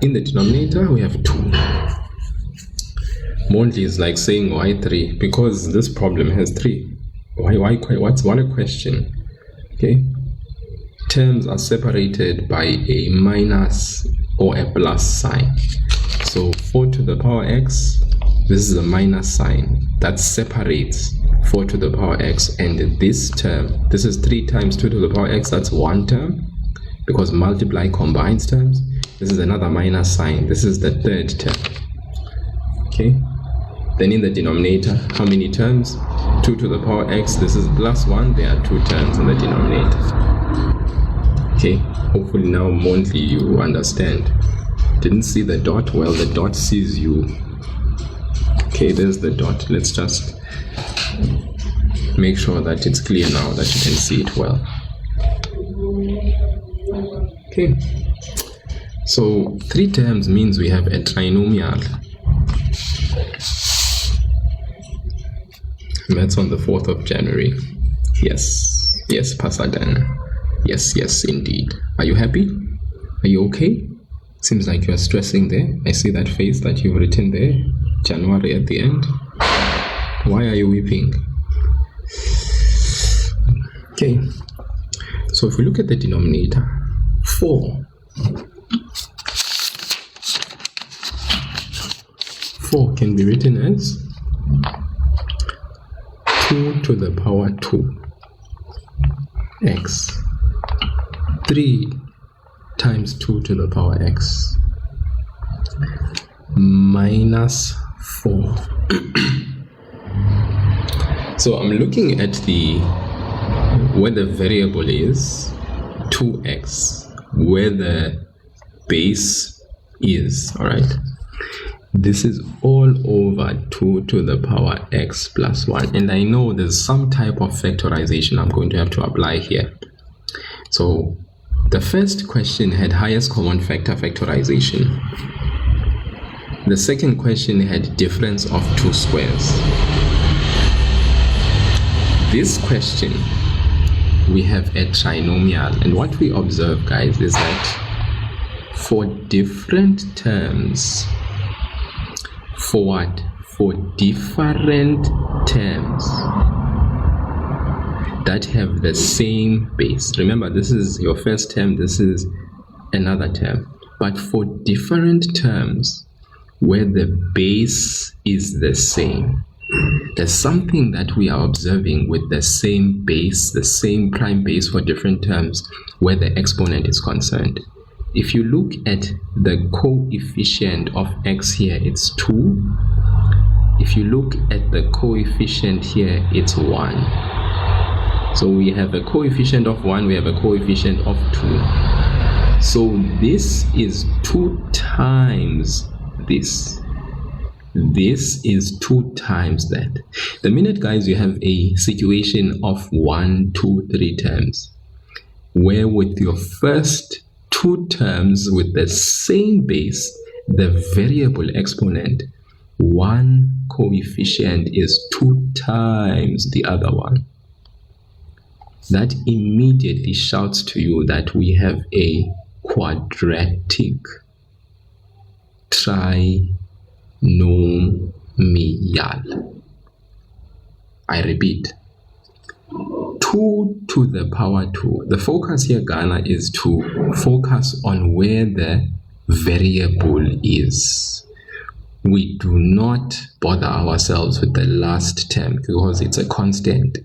In the denominator, we have 2. Monty is like saying, why 3? Because this problem has 3. What a question. Okay. terms are separated by a minus or a plus sign. So 4 to the power x, this is a minus sign that separates 4 to the power x and this term. This is 3 times 2 to the power x, that's one term, because multiply combines terms. This is another minus sign, this is the third term. Okay, then in the denominator, how many terms? 2 to the power x, this is plus 1, there are 2 terms in the denominator. Okay, hopefully now Monthly you understand. Didn't see the dot? Well, the dot sees you. Okay, there's the dot. Let's just make sure that it's clear now, that you can see it well. Okay, so 3 terms means we have a trinomial. And that's on the 4th of January. Yes, yes, Pasadena. Yes, indeed. Are you happy? Are you okay? Seems like you're stressing there. I see that face that you've written there, January at the end. Why are you weeping? Okay, so if we look at the denominator, 4. 4 can be written as 2 to the power 2 x. 3 times 2 to the power x minus 4. So I'm looking at where the variable is 2x, where the base is, all right? This is all over 2 to the power x plus 1, and I know there's some type of factorization I'm going to have to apply here. So the first question had highest common factor factorization. The second question had difference of 2 squares. This question, we have a trinomial, and what we observe, guys, is that for different terms, for what? For different terms that have the same base. Remember, this is your first term, this is another term. But for different terms where the base is the same, there's something that we are observing with the same base, the same prime base for different terms where the exponent is concerned. If you look at the coefficient of x here, it's 2. If you look at the coefficient here, it's 1. So we have a coefficient of 1, we have a coefficient of 2. So this is 2 times this. This is 2 times that. The minute, guys, you have a situation of 1, 2, 3 terms, where with your first 2 terms with the same base, the variable exponent, one coefficient is 2 times the other one. That immediately shouts to you that we have a quadratic trinomial. I repeat, 2 to the power 2. The focus here, Ghana, is to focus on where the variable is. We do not bother ourselves with the last term because it's a constant.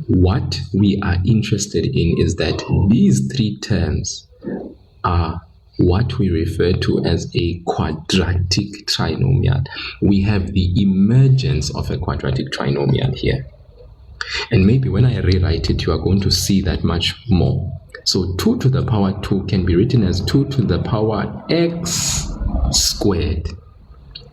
What we are interested in is that these 3 terms are what we refer to as a quadratic trinomial. We have the emergence of a quadratic trinomial here. And maybe when I rewrite it, you are going to see that much more. So 2 to the power 2 can be written as 2 to the power x squared.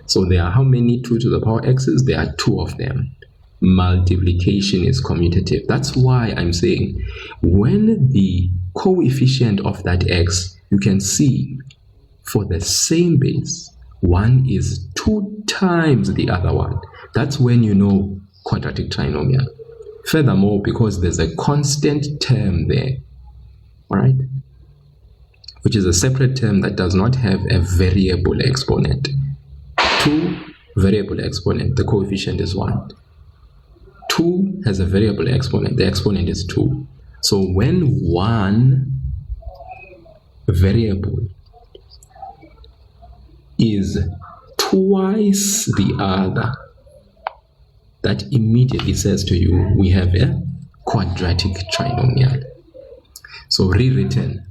So there are how many 2 to the power x's? There are 2 of them. Multiplication is commutative. That's why I'm saying when the coefficient of that x, you can see for the same base, one is 2 times the other one. That's when you know quadratic trinomial. Furthermore, because there's a constant term there, all right, which is a separate term that does not have a variable exponent. 2 variable exponent, the coefficient is 1. 2 has a variable exponent, the exponent is 2. So when one variable is twice the other, that immediately says to you we have a quadratic trinomial. So rewritten,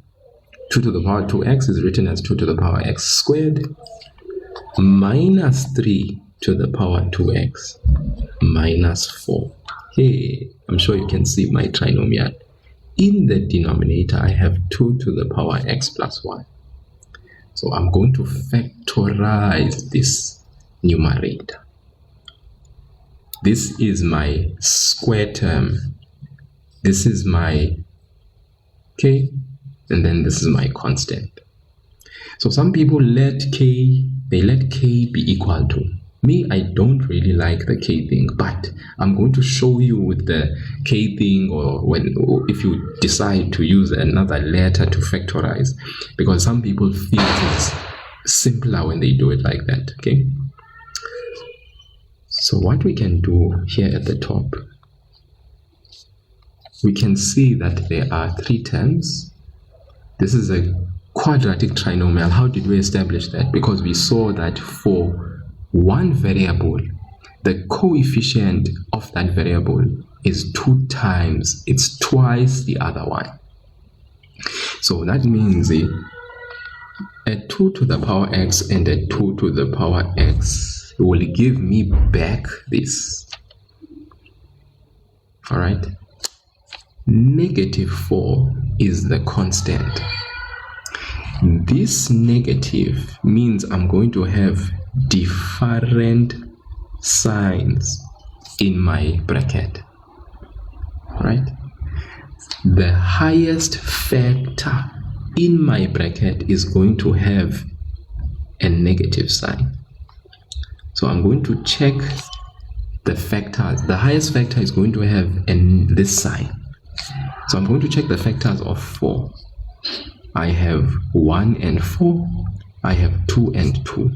2 to the power 2x is written as 2 to the power x squared minus 3 to the power 2x minus 4. Hey, I'm sure you can see my trinomial. In the denominator, I have 2 to the power x plus 1. So I'm going to factorize this numerator. This is my square term. This is my k, and then this is my constant. So some people let k be equal to. Me, I don't really like the k thing, but I'm going to show you with the k thing, or if you decide to use another letter to factorize, because some people feel it's simpler when they do it like that, okay? So what we can do here at the top, we can see that there are 3 terms. This is a quadratic trinomial. How did we establish that? Because we saw that for one variable, the coefficient of that variable is 2 times, it's twice the other one. So that means a 2 to the power x and a 2 to the power x will give me back this. All right. Negative 4 is the constant. This negative means I'm going to have different signs in my bracket. All right. The highest factor in my bracket is going to have a negative sign. So I'm going to check the factors. The highest factor is going to have this sign. So I'm going to check the factors of 4. I have 1 and 4. I have 2 and 2.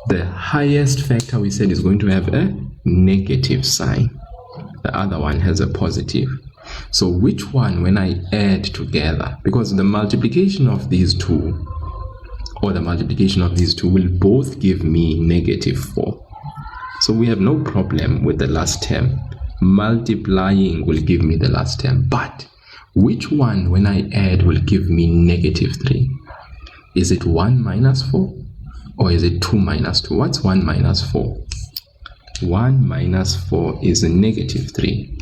The highest factor we said is going to have a negative sign. The other one has a positive. So which one, when I add together, because the multiplication of these two, or the multiplication of these two, will both give me negative 4. So we have no problem with the last term. Multiplying will give me the last term. But which one, when I add, will give me negative 3? Is it 1 minus 4? Or is it 2 minus 2? What's 1 minus 4? 1 minus 4 is a negative 3.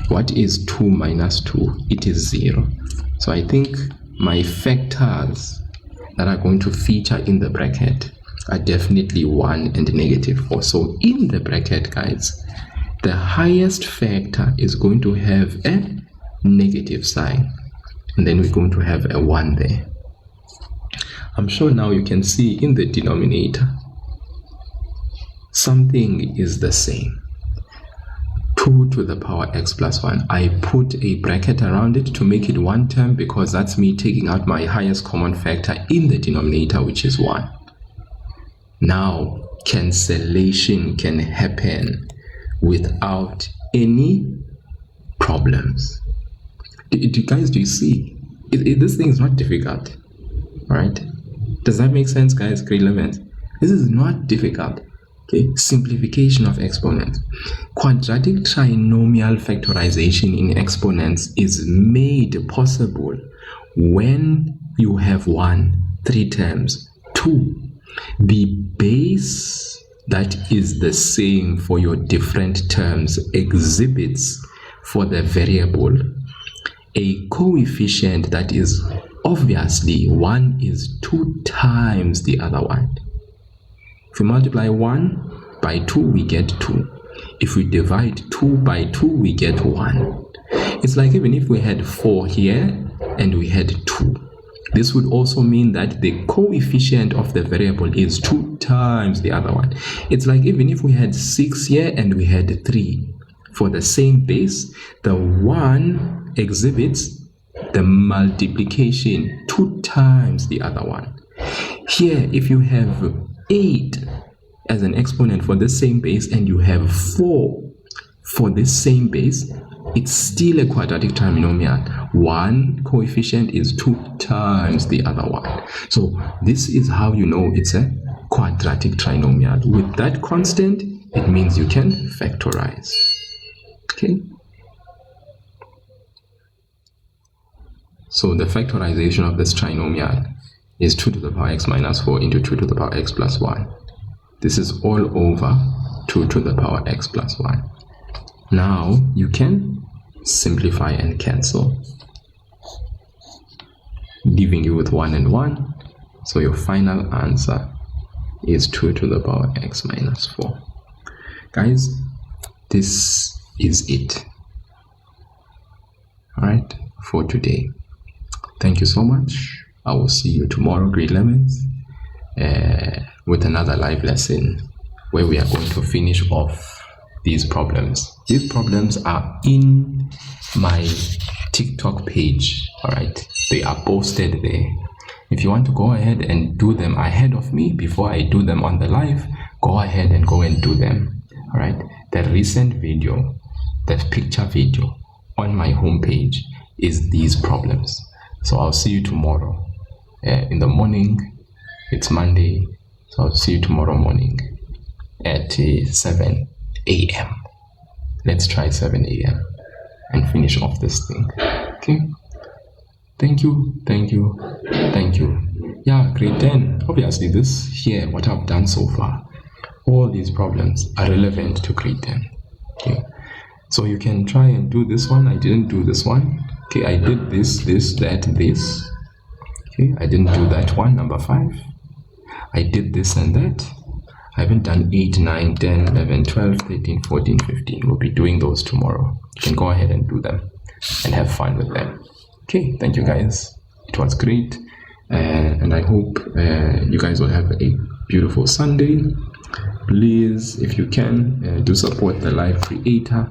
What is 2 minus 2? It is 0. So I think my factors that are going to feature in the bracket are definitely 1 and negative 4. So in the bracket, guys, the highest factor is going to have a negative sign, and then we're going to have a 1 there. I'm sure now you can see in the denominator something is the same. 2 to the power x plus 1. I put a bracket around it to make it one term, because that's me taking out my highest common factor in the denominator, which is 1. Now cancellation can happen without any problems. Do you see? This thing is not difficult. All right? Does that make sense, guys? Grade 11. This is not difficult. Okay, simplification of exponents. Quadratic trinomial factorization in exponents is made possible when you have 3 terms, 2, the base that is the same for your different terms exhibits for the variable a coefficient that is obviously 1 is 2 times the other one. If we multiply 1 by 2, we get 2. If we divide 2 by 2, we get 1. It's like even if we had 4 here and we had 2. This would also mean that the coefficient of the variable is 2 times the other one. It's like even if we had 6 here and we had 3. For the same base, the 1 exhibits the multiplication 2 times the other one. Here, if you have 8 as an exponent for the same base and you have 4 for this same base, it's still a quadratic trinomial. One coefficient is 2 times the other one. So this is how you know it's a quadratic trinomial. With that constant, it means you can factorize. Okay. So the factorization of this trinomial is 2 to the power x minus 4 into 2 to the power x plus 1. This is all over 2 to the power x plus 1. Now you can simplify and cancel, leaving you with 1 and 1. So your final answer is 2 to the power x minus 4. Guys, this is it. All right, for today. Thank you so much. I will see you tomorrow, grade 11th, with another live lesson where we are going to finish off these problems. These problems are in my TikTok page. All right, they are posted there. If you want to go ahead and do them ahead of me before I do them on the live, go ahead and go and do them. All right, the recent video, the picture video on my homepage is these problems. So I'll see you tomorrow in the morning. It's Monday, so I'll see you tomorrow morning at 7 a.m. Let's try 7 a.m. and finish off this thing. Okay. Thank you. Yeah, grade 10. Obviously, this here, what I've done so far, all these problems are relevant to grade 10. Okay. So you can try and do this one. I didn't do this one. Okay, I did this, that, this. Okay, I didn't do that one, number 5. I did this and that. I haven't done 8, 9, 10, 11, 12, 13, 14, 15. We'll be doing those tomorrow. You can go ahead and do them and have fun with them. Okay, thank you guys. It was great. And I hope you guys will have a beautiful Sunday. Please, if you can, do support the live creator.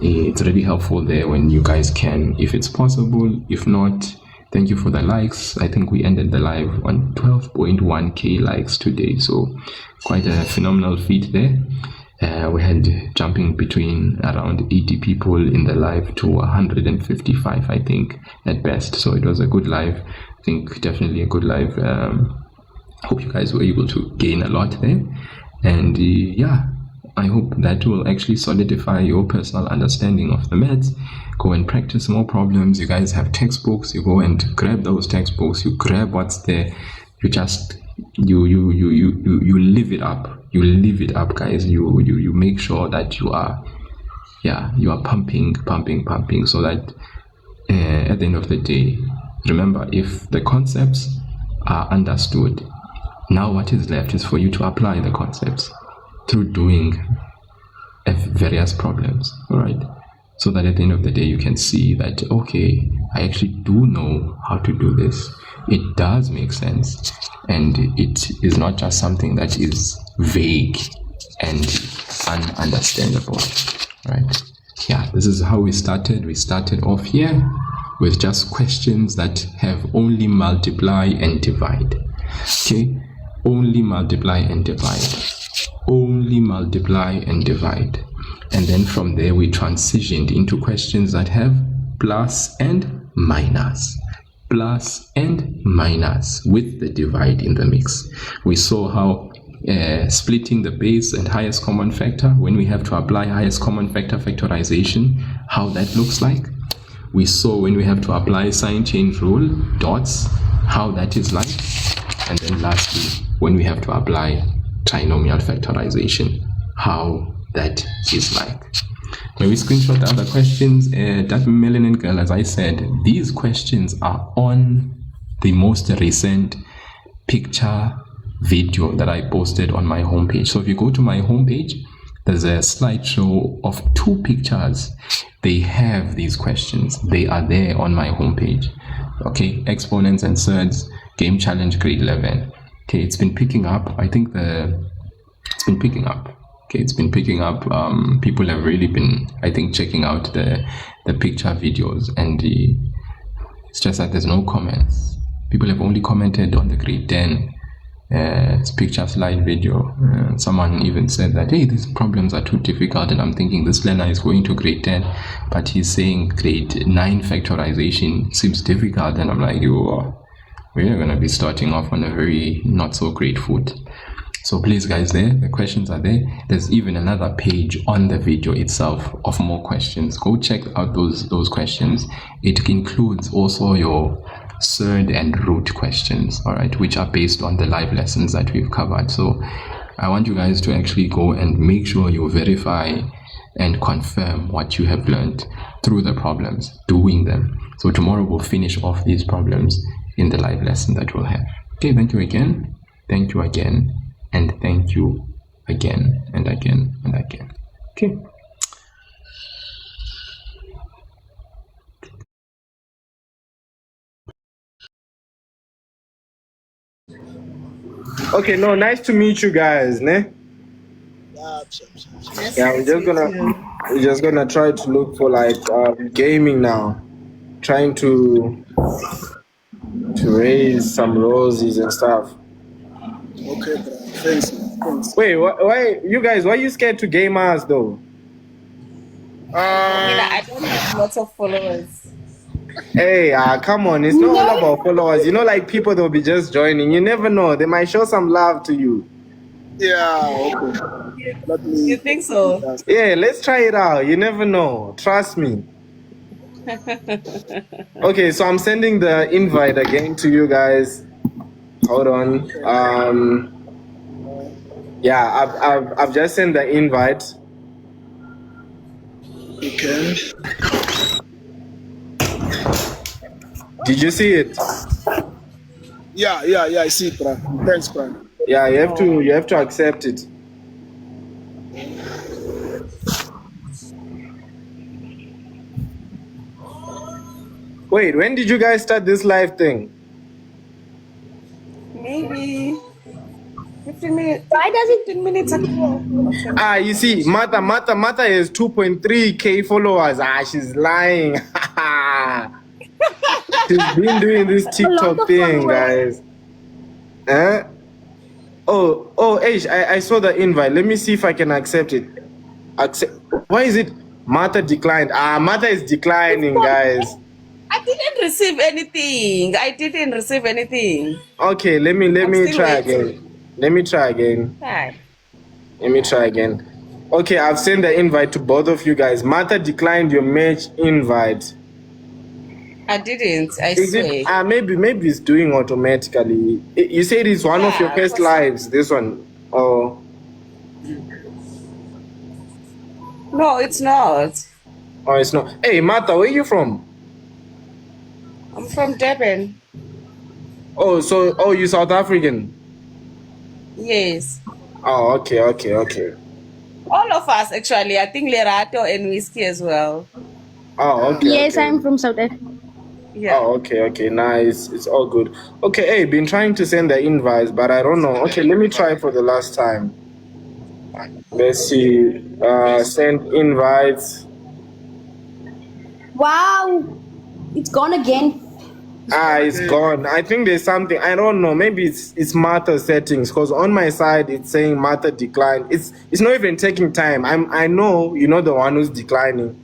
It's really helpful there when you guys can, if it's possible. If not, thank you for the likes. I think we ended the live on 12.1k likes today, so quite a phenomenal feat there. We had jumping between around 80 people in the live to 155, I think, at best. So it was a good live. I think definitely a good live. Hope you guys were able to gain a lot there. And yeah, I hope that will actually solidify your personal understanding of the maths. Go and practice more problems. You guys have textbooks. You go and grab those textbooks. You grab what's there. You just you live it up. You live it up, guys. You make sure that you are pumping, so that at the end of the day, remember, if the concepts are understood, now what is left is for you to apply the concepts through doing various problems. All right, so that at the end of the day you can see that, okay, I actually do know how to do this. It does make sense, and it is not just something that is vague and ununderstandable. Right? Yeah, this is how we started. We started off here with just questions that have only multiply and divide. Okay, only multiply and divide. Only multiply and divide. And then from there we transitioned into questions that have plus and minus. Plus and minus with the divide in the mix. We saw how splitting the base and highest common factor, when we have to apply highest common factor factorization, how that looks like. We saw when we have to apply sign change rule, dots, how that is like. And then lastly, when we have to apply trinomial factorization, how that is like. When we screenshot the other questions, that melanin girl, as I said, these questions are on the most recent picture video that I posted on my homepage. So if you go to my homepage, there's a slideshow of 2 pictures. They have these questions. They are there on my homepage. Okay, Exponents and Surds Game Challenge Grade 11. Okay, it's been picking up. I think it's been picking up. Okay, it's been picking up. People have really been, I think, checking out the picture videos, and it's just that there's no comments. People have only commented on the grade 10 picture slide video. Someone even said that, hey, these problems are too difficult, and I'm thinking this learner is going to grade 10, but he's saying grade 9 factorization seems difficult, and I'm like, we're going to be starting off on a very not so great foot. So please guys, the questions are there. There's even another page on the video itself of more questions. Go check out those questions. It includes also your Surd and root questions, all right, which are based on the live lessons that we've covered. So I want you guys to actually go and make sure you verify and confirm what you have learned through the problems, doing them. So tomorrow we'll finish off these problems in the live lesson that we'll have. Okay, thank you again. Thank you again. And thank you again and again and again. Okay. Okay, no, nice to meet you guys, ne? Yeah, we're just gonna try to look for like gaming now, trying to raise some roses and stuff. Okay, bro. Thanks. Wait, why you guys? Why are you scared to game us though? I don't have lots of followers. Hey, come on! It's not all about followers. You know, like people they'll be just joining. You never know; they might show some love to you. Yeah, okay. You think so? Yeah, let's try it out. You never know. Trust me. Okay, so I'm sending the invite again to you guys. Hold on. Yeah, I've just sent the invite. Okay. Did you see it? Yeah, I see it, bro. Thanks, bro. Yeah, you have to accept it. Wait, when did you guys start this live thing? Maybe 15 minutes. Why does it 15 minutes ago? You see, Martha has 2.3k followers. She's lying. She's been doing this TikTok thing, guys. Oh, Ash, I saw the invite. Let me see if I can accept it. Why is it Martha declined? Martha is declining, guys. I didn't receive anything. Okay, let me try again. Let me try again. Okay, I've sent the invite to both of you guys. Martha declined your match invite. I didn't. I swear. Maybe it's doing automatically. You said it's one of your first lives. This one. Oh. No, it's not. Oh, it's not. Hey, Martha, where are you from? I'm from Durban. Oh, you South African? Yes. Oh, okay. All of us, actually. I think Lerato and Whiskey as well. Oh, okay. Yes, I'm from South Africa. Yeah. Oh, okay, nice. It's all good. Okay, hey, been trying to send the invites, but I don't know. Okay, let me try for the last time. Let's see. Send invites. Wow, it's gone again. It's gone. I think there's something. I don't know. Maybe it's Martha settings, because on my side it's saying Martha declined. It's not even taking time. I know the one who's declining.